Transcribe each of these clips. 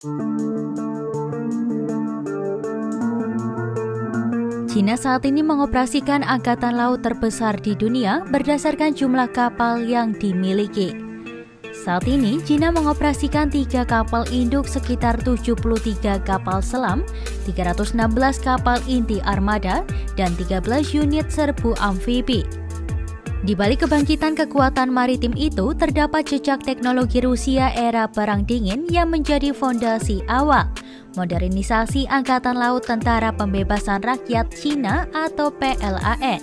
China saat ini mengoperasikan angkatan laut terbesar di dunia berdasarkan jumlah kapal yang dimiliki. Saat ini, China mengoperasikan 3 kapal induk, sekitar 73 kapal selam, 316 kapal inti armada, dan 13 unit serbu amfibi. Di balik kebangkitan kekuatan maritim itu, terdapat jejak teknologi Rusia era Perang Dingin yang menjadi fondasi awal modernisasi Angkatan Laut Tentara Pembebasan Rakyat Cina atau PLAN.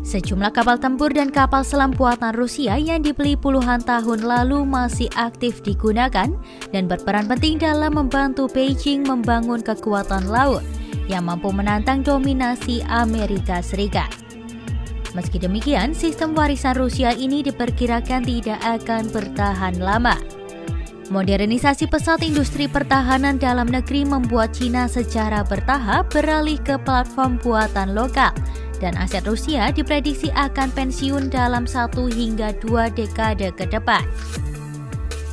Sejumlah kapal tempur dan kapal selam buatan Rusia yang dibeli puluhan tahun lalu masih aktif digunakan dan berperan penting dalam membantu Beijing membangun kekuatan laut yang mampu menantang dominasi Amerika Serikat. Meski demikian, sistem warisan Rusia ini diperkirakan tidak akan bertahan lama. Modernisasi pesat industri pertahanan dalam negeri membuat China secara bertahap beralih ke platform buatan lokal, dan aset Rusia diprediksi akan pensiun dalam 1 hingga 2 dekade ke depan.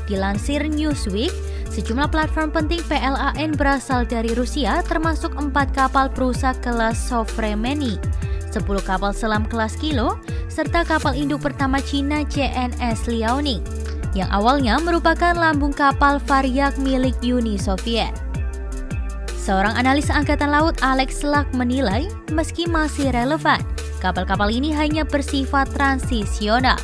Dilansir Newsweek, sejumlah platform penting PLAN berasal dari Rusia, termasuk 4 kapal perusak kelas Sovremenny, 10 kapal selam kelas Kilo, serta kapal induk pertama Cina CNS Liaoning, yang awalnya merupakan lambung kapal Varyak milik Uni Soviet. Seorang analis angkatan laut, Alex Luck, menilai meski masih relevan, kapal-kapal ini hanya bersifat transisional.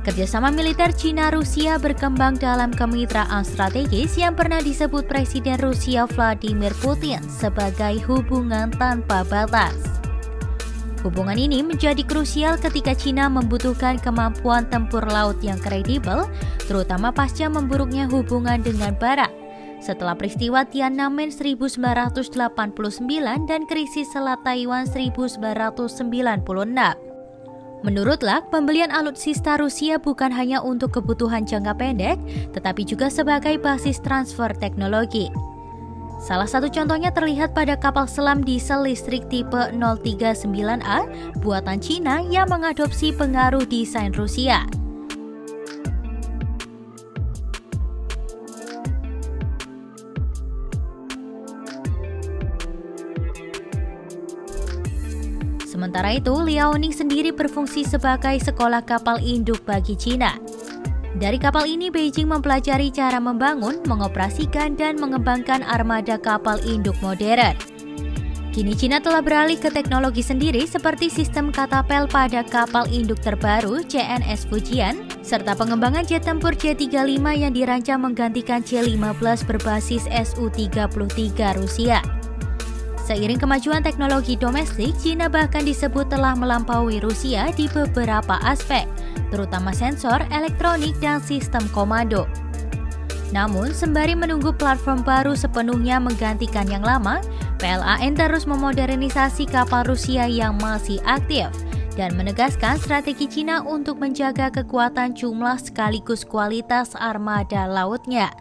Kerjasama militer Cina-Rusia berkembang dalam kemitraan strategis yang pernah disebut Presiden Rusia Vladimir Putin sebagai hubungan tanpa batas. Hubungan ini menjadi krusial ketika China membutuhkan kemampuan tempur laut yang kredibel, terutama pasca memburuknya hubungan dengan Barat setelah peristiwa Tiananmen 1989 dan krisis Selat Taiwan 1996. Menurut Luck, pembelian alutsista Rusia bukan hanya untuk kebutuhan jangka pendek, tetapi juga sebagai basis transfer teknologi. Salah satu contohnya terlihat pada kapal selam diesel listrik tipe 039A buatan Cina yang mengadopsi pengaruh desain Rusia. Sementara itu, Liaoning sendiri berfungsi sebagai sekolah kapal induk bagi Cina. Dari kapal ini, Beijing mempelajari cara membangun, mengoperasikan, dan mengembangkan armada kapal induk modern. Kini Cina telah beralih ke teknologi sendiri seperti sistem katapel pada kapal induk terbaru CNS Fujian, serta pengembangan jet tempur J-35 yang dirancang menggantikan C-15 berbasis Su-33 Rusia. Seiring kemajuan teknologi domestik, Cina bahkan disebut telah melampaui Rusia di beberapa aspek, terutama sensor, elektronik, dan sistem komando. Namun, sembari menunggu platform baru sepenuhnya menggantikan yang lama, PLAN terus memodernisasi kapal Rusia yang masih aktif dan menegaskan strategi Cina untuk menjaga kekuatan jumlah sekaligus kualitas armada lautnya.